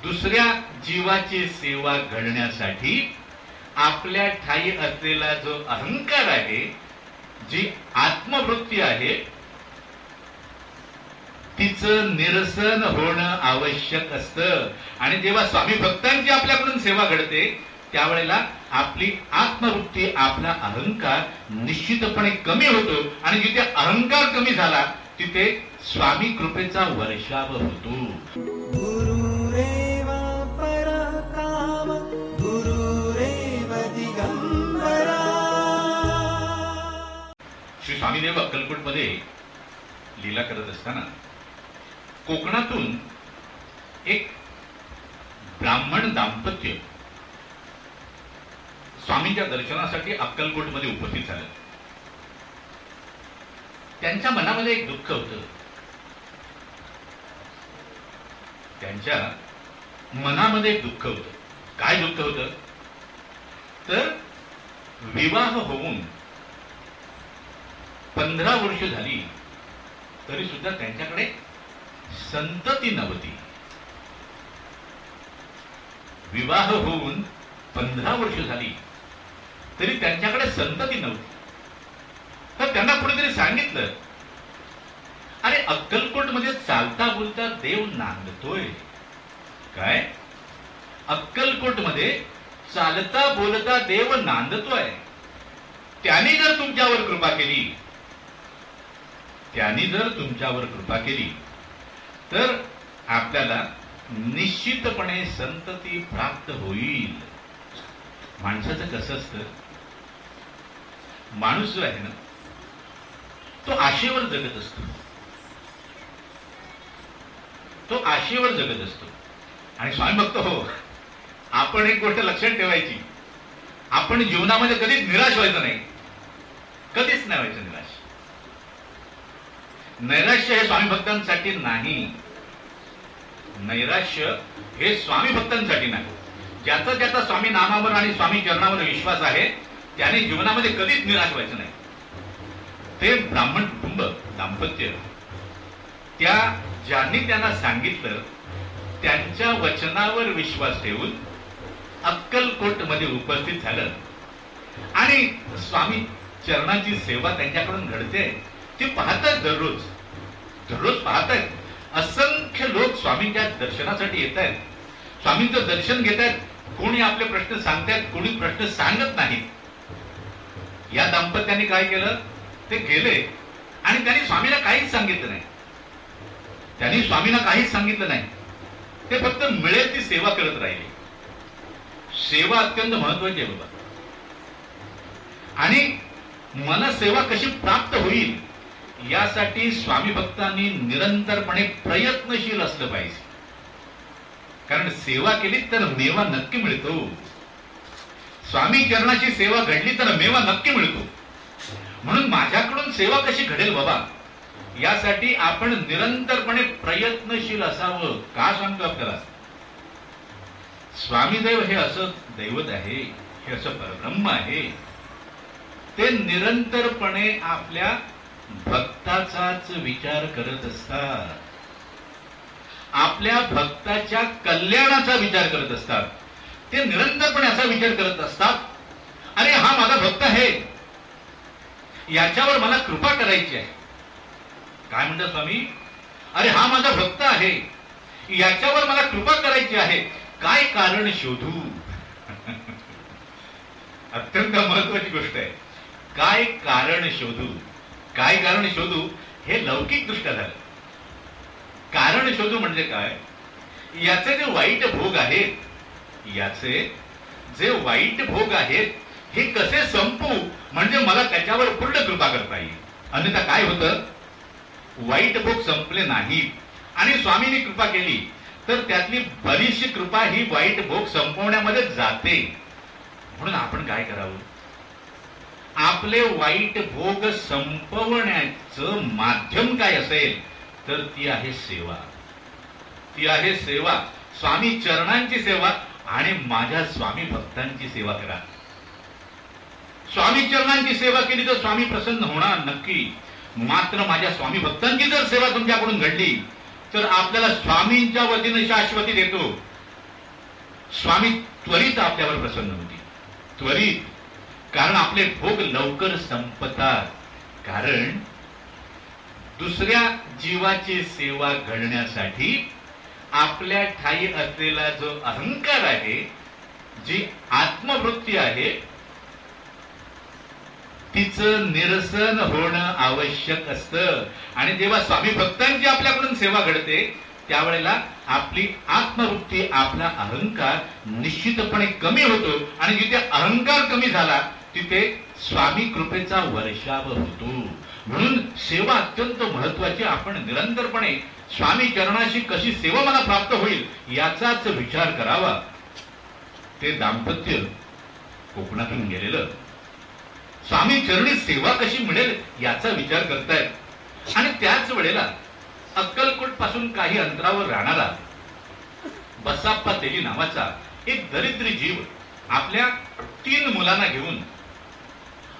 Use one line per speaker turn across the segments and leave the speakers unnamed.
दुसऱ्या जीवाची सेवा घडण्यासाठी आपल्या ठाई असलेला जो अहंकार आहे, जी आत्मवृत्ती आहे, तिचं निरसन होणं आवश्यक असतं. आणि जेव्हा स्वामी भक्तांची आपल्याकडून सेवा घडते त्यावेळेला आपली आत्मवृत्ती, आपला अहंकार निश्चितपणे कमी होतो. आणि जिथे अहंकार कमी झाला तिथे स्वामी कृपेचा वर्षाव होतो.
गुरुरेव परकाम गुरुरेव दिगंबरा.
श्री स्वामीदेव अक्कलकोटमध्ये लीला करत असताना कोकणातून एक ब्राह्मण दाम्पत्य स्वामींच्या दर्शनासाठी अक्कलकोटमध्ये उपस्थित झालं. त्यांच्या मनामध्ये एक दुःख होतं. त्यांच्या मनामध्ये एक दुःख होतं. काय दुःख होतं तर विवाह होऊन 15 वर्ष झाली तरी सुद्धा त्यांच्याकडे संतती नव्हती. विवाह होऊन 15 वर्ष झाली तरी त्यांच्याकडे संतती नव्हती. तर त्यांना कुणीतरी सांगितलं, अरे अक्कलकोटमध्ये चालता बोलता देव नांदतोय. काय? अक्कलकोटमध्ये चालता बोलता देव नांदतोय. त्याने जर तुमच्यावर कृपा केली, त्याने जर तुमच्यावर कृपा केली तर आपल्याला निश्चितपणे संतती प्राप्त होईल. माणसाचं कसं असतं, माणूस जो आहे ना तो आशेवर जगत असतो. तो आशेवर जगत असतो. आणि स्वामी भक्त हो, आपण एक गोष्ट लक्षात ठेवायची, आपण जीवनामध्ये कधीच निराश व्हायचं नाही. कधीच नाही व्हायचं निराश. नैराश्य हे स्वामी भक्तांसाठी नाही. नैराश्य हे स्वामी भक्तांसाठी नाही. ज्याचा ज्याचा स्वामी नामावर आणि स्वामी चरणावर विश्वास आहे त्याने जीवनामध्ये कधीच निराश व्हायचं नाही. ते ब्राह्मण कुटुंब दाम्पत्य, त्या ज्यांनी त्यांना सांगितलं त्यांच्या वचनावर विश्वास ठेवून अक्कलकोट मध्ये उपस्थित झालं. आणि स्वामी चरणाची सेवा त्यांच्याकडून घडते. ती पाहतात, दररोज दररोज पाहतात. असंख्य लोक स्वामींच्या दर्शनासाठी येत आहेत, स्वामींचं दर्शन घेत आहेत. कोणी आपले प्रश्न सांगतात, कोणी प्रश्न सांगत नाहीत. या दाम्पत्याने काय केलं, ते गेले आणि त्यांनी स्वामीला काहीच सांगितलं नाही. त्यांनी स्वामींना काहीच सांगितलं नाही. ते फक्त मिळेल ती सेवा करत राहिले. सेवा अत्यंत महत्वाची आहे बाबा. आणि मनसेवा कशी प्राप्त होईल यासाठी स्वामी भक्तांनी निरंतरपणे प्रयत्नशील असलं पाहिजे. कारण सेवा केली तर मेवा नक्की मिळतो. स्वामी चरणाची सेवा घडली तर मेवा नक्की मिळतो. म्हणून माझ्याकडून सेवा कशी घडेल बाबा, यासाठी आपण निरंतरपणे प्रयत्नशील असावं. का सांगतो आपल्याला? स्वामीदेव हे असं दैवत आहे, हे असं परब्रह्म आहे. ते निरंतरपणे आपल्या भक्ताचाच विचार करत असतात. आपल्या भक्ताच्या कल्याणाचा विचार करत असतात. ते निरंतरपणे असा विचार करत असतात, अरे हा माझा भक्त आहे, याच्यावर मला कृपा करायची आहे. काय म्हणतात स्वामी? अरे हा माझा भक्त आहे, याच्यावर मला कृपा करायची आहे. काय कारण शोधू? अत्यंत महत्वाची गोष्ट आहे. काय कारण शोधू? काय कारण शोधू हे लौकिक दृष्ट्या झालं. कारण शोधू म्हणजे काय? याचे जे वाईट भोग आहेत, याचे जे वाईट भोग आहेत हे कसे संपू, म्हणजे मला त्याच्यावर पूर्ण कृपा करता येईल. अन्यथा काय होतं, वाईट भोग संपले नाहीत आणि स्वामींनी कृपा केली तर त्यातली बरीचशी कृपा ही वाईट भोग संपवण्यामध्ये जाते. म्हणून आपण काय करावं? आपले वाईट भोग संपवण्याचं माध्यम काय असेल तर ती आहे सेवा. ती आहे सेवा, स्वामी चरणांची सेवा. आणि माझ्या स्वामी भक्तांची सेवा करा. स्वामी चरणांची सेवा केली तर स्वामी प्रसन्न होणार नक्की. मात्र माझ्या स्वामी भक्तांची जर सेवा तुमच्याकडून घडली तर आपल्याला स्वामींच्या वतीने शाश्वती देतो. स्वामी त्वरित आपल्यावर प्रसन्न होती. त्वरित, कारण आपले भोग लवकर संपतात. कारण दुसऱ्या जीवाची सेवा घडण्यासाठी आपल्या ठाई असलेला जो अहंकार आहे, जी आत्मवृत्ती आहे, तिचं निरसन होणं आवश्यक असतं. आणि जेव्हा स्वामी भक्तांची आपल्याकडून सेवा घडते त्यावेळेला आपली आत्मवृत्ती, आपला अहंकार निश्चितपणे कमी होतो. आणि जिथे अहंकार कमी झाला तिथे स्वामी कृपेचा वर्षाव होतो. म्हणून सेवा अत्यंत महत्वाची. आपण निरंतरपणे स्वामी चरणाशी कशी सेवा मला प्राप्त होईल याचाच विचार करावा. ते दाम्पत्य कोकणातून गेलेलं स्वामी चरणी सेवा कशी मिळेल याचा विचार करतायत. आणि त्याच वेळेला अक्कलकोट पासून काही अंतरावर राहणारा बसाप्पा तेली नावाचा एक दरिद्री जीव आपल्या 3 मुलांना घेऊन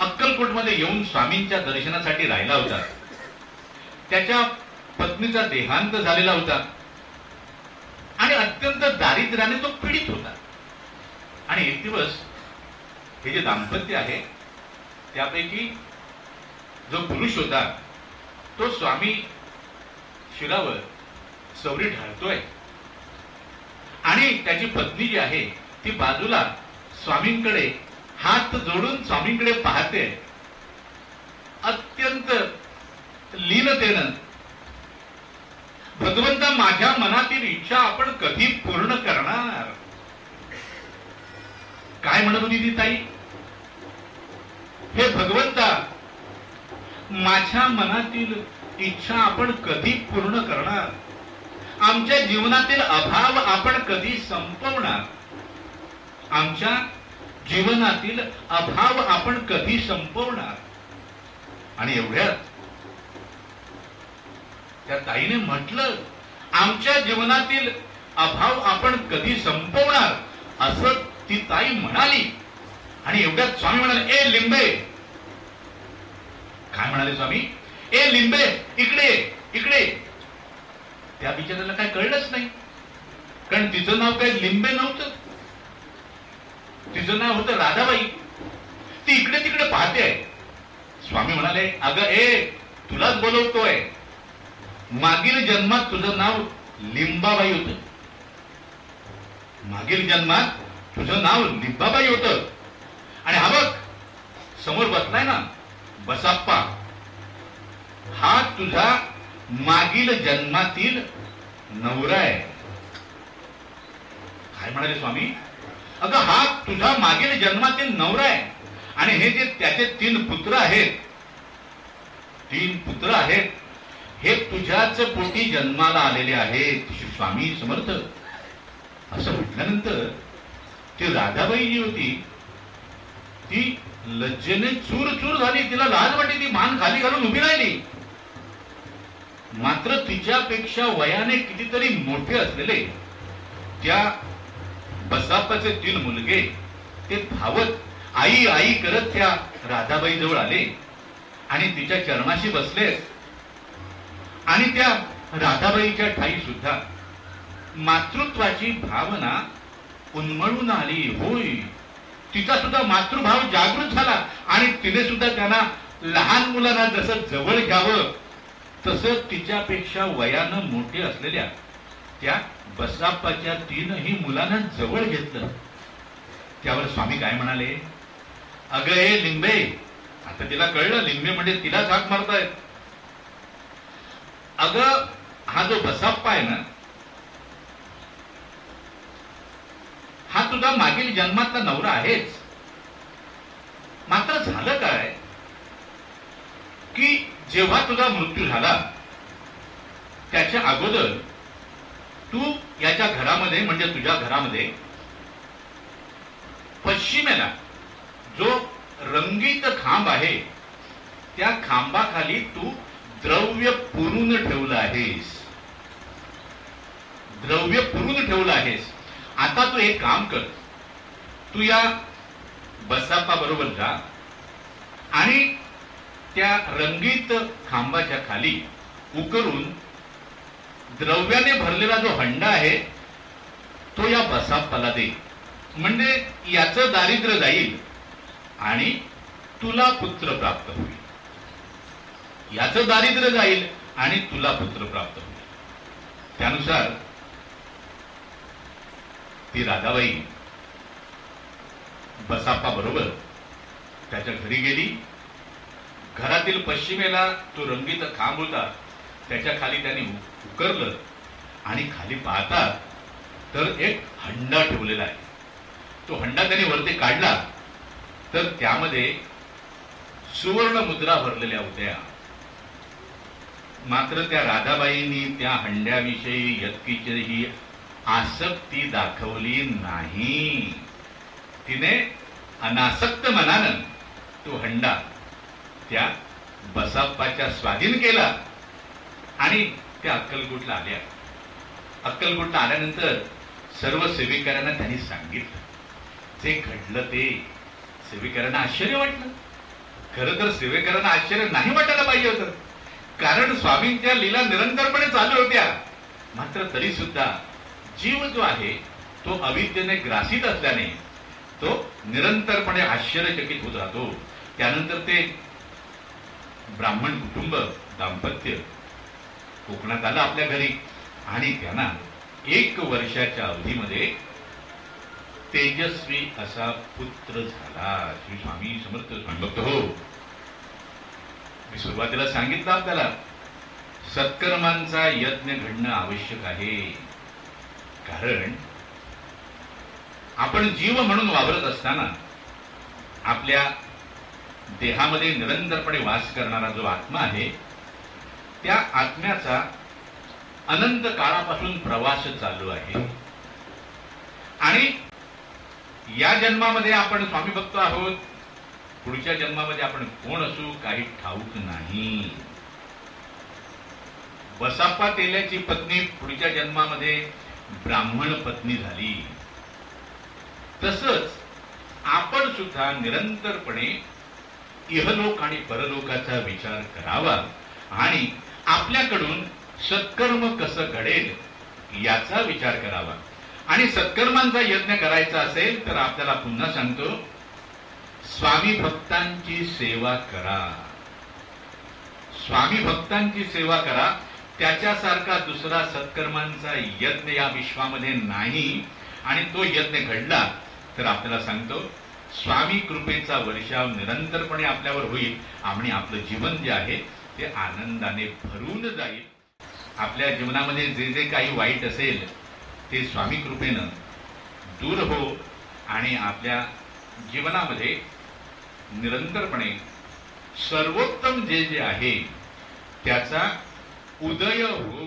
अक्कलकोटमध्ये येऊन स्वामींच्या दर्शनासाठी राहिला होता. त्याच्या पत्नीचा देहांत झालेला होता आणि अत्यंत दारिद्र्याने तो पीडित होता. आणि एक दिवस हे जे दाम्पत्य आहे त्यापैकी जो पुरुष होता तो स्वामी शिरावर सवरी ढाळतोय आणि त्याची पत्नी जी आहे ती बाजूला स्वामींकडे हात जोडून स्वामींकडे पाहते. अत्यंत लीनतेनं, भगवंता माझ्या मनातील इच्छा आपण कधी पूर्ण करणार? काय म्हणत होती ती ताई? हे भगवंता, माझ्या मनातील इच्छा आपण कधी पूर्ण करणार? आमच्या जीवनातील अभाव आपण कधी संपवणार? आमच्या जीवनातील अभाव आपण कधी संपवणार? आणि एवढ्यात त्या ताईने म्हटलं, आमच्या जीवनातील अभाव आपण कधी संपवणार, असं ती ताई म्हणाली. आणि एवढ्यात स्वामी म्हणाले, ए लिंबे. काय म्हणाले स्वामी? ए लिंबे, इकडे इकडे. त्या बिचाऱ्याला काय कळलंच नाही, कारण तिचं नाव काय लिंबे नव्हतं. तिचं नाव होतं राधाबाई. ती इकडे तिकडे पाहते आहे. स्वामी म्हणाले, अगं ए, तुलाच बोलवतोय. मागील जन्मात तुझं नाव लिंबाबाई होतं. मागील जन्मात तुझं नाव लिंबाबाई होतं. आणि हा बघ समोर बसलाय ना बसाप्पा, हा तुझा मागील जन्मातील नवरा आहे. काय म्हणाले स्वामी? अगं हा तुझा मागील जन्मातील नवरा आहे. आणि हे जे त्याचे 3 पुत्र आहेत, 3 पुत्र आहेत, हे तुझ्याच पोटी जन्माला आलेले आहेत. स्वामी समर्थ. असं म्हटल्यानंतर ती राधाबाई जी होती ती लज्जेने चूर चूर झाली. तिला लाज वाटली. ती मान खाली घालून उभी राहिली. मात्र तिच्यापेक्षा वयाने कितीतरी मोठे असलेले त्या बसाप्पाचे 3 मुलगे ते धावत आई आई करत त्या राधाबाई जवळ आले आणि तिच्या चरणाशी बसले. आणि त्या राधाबाईच्या ठाई सुद्धा मातृत्वाची भावना उन्मळून आली. होय, तिचा सुद्धा मातृभाव जागृत झाला. आणि तिने सुद्धा त्यांना लहान मुलांना जसं जवळ घ्यावं तसं तिच्यापेक्षा वयानं मोठे असलेल्या त्या बसाप्पाच्या 3ही मुलांना जवळ घेतलं. त्यावर स्वामी काय म्हणाले? अगं हे लिंबे. आता तिला कळलं लिंबे म्हणजे तिलाच हाक मारतायत. अगं हा जो बसाप्पा आहे ना, हा तुझा मागील जन्मातला नवरा आहेच. मात्र झालं काय की जेव्हा तुझा मृत्यू झाला त्याच्या अगोदर तू याच्या घरामध्ये म्हणजे तुझ्या घरामध्ये पश्चिमेला जो रंगीत खांब आहे त्या खांबाखाली तू द्रव्य पुरून ठेवलं आहेस. द्रव्य पुरून ठेवलं आहेस. आता तू एक काम कर, तू या बसाप्पा बरोबर जा आणि त्या रंगीत खांबाच्या खाली उकरून द्रव्याने भरलेला जो हंडा आहे तो या बसाप्पाला दे. म्हणजे याचं दारिद्र्य जाईल आणि तुला पुत्र प्राप्त होईल. याचं दारिद्र्य जाईल आणि तुला पुत्र प्राप्त होईल. त्यानुसार ती राधाबाई बसाप्पा बरोबर त्याच्या घरी गेली. घरातील पश्चिमेला तो रंगीत खांब होता, त्याच्या खाली त्यांनी उकरलं आणि खाली पाहता तर एक हंडा ठेवलेला आहे. तो हंडा त्यांनी वरती काढला तर त्यामध्ये सुवर्ण मुद्रा भरलेल्या होत्या. मात्र त्या राधाबाईंनी त्या हंड्याविषयी यत्किंचितही आसक्ती दाखवली नाही. तिने अनासक्त मनानं तो हंडा त्या बसाप्पाच्या स्वाधीन केला आणि त्या अक्कलकोटला आल्या. अक्कलकोटला आल्यानंतर सर्व सेवेकऱ्यांना त्यांनी सांगितलं. जे घडलं ते सेवेकऱ्यांना आश्चर्य वाटलं. खरं तर सेवेकऱ्यांना आश्चर्य नाही वाटायला पाहिजे होतं, कारण स्वामींच्या लीला निरंतरपणे चालू होत्या. मात्र तरी सुद्धा जीव जो आहे तो अविद्येने ग्रासित असल्याने तो निरंतरपणे आश्चर्यचकित होत राहतो. त्यानंतर ते ब्राह्मण कुटुंब दाम्पत्य कोकणात आलं आपल्या घरी आणि त्यांना 1 वर्षाच्या अवधीमध्ये तेजस्वी असा पुत्र झाला. श्री स्वामी समर्थ स्वामी भक्त हो. मी सुरुवातीला सांगितलं आपल्याला सत्कर्मांचा यज्ञ घडणं आवश्यक आहे. कारण आपण जीव म्हणून वावरत असताना आपल्या देहामध्ये निरंतरपणे वास करणारा जो आत्मा आहे त्या आत्म्याचा अनंत काळापासून प्रवास चालू आहे. आणि या जन्मामध्ये आपण स्वामी भक्त आहोत, पुढच्या जन्मामध्ये आपण कोण असू काही ठाऊक नाही. बसाप्पा तेल्याची पत्नी पुढच्या जन्मामध्ये ब्राह्मण पत्नी झाली. तसंच आपण सुद्धा निरंतरपणे इहलोक आणि परलोकाचा विचार करावा आणि आपल्याकडून सत्कर्म कसं घडेल याचा विचार करावा. आणि सत्कर्मांचा यज्ञ करायचा असेल तर आपल्याला पुन्हा सांगतो, स्वामी भक्तांची सेवा करा. स्वामी भक्तांची सेवा करा. त्याच्यासारखा दुसरा सत्कर्मांचा यज्ञ या विश्वामध्ये नाही. आणि तो यज्ञ घडला तर आपल्याला सांगतो स्वामी कृपेचा वर्षाव निरंतरपणे आपल्यावर होईल आणि आपलं जीवन जे आहे ते आनंदाने भरून जाईल. आपल्या जीवनामध्ये जे जे काही वाईट असेल ते स्वामी कृपेनं दूर हो आणि आपल्या जीवनामध्ये निरंतरपणे सर्वोत्तम जे जे आहे त्याचा उदय हो.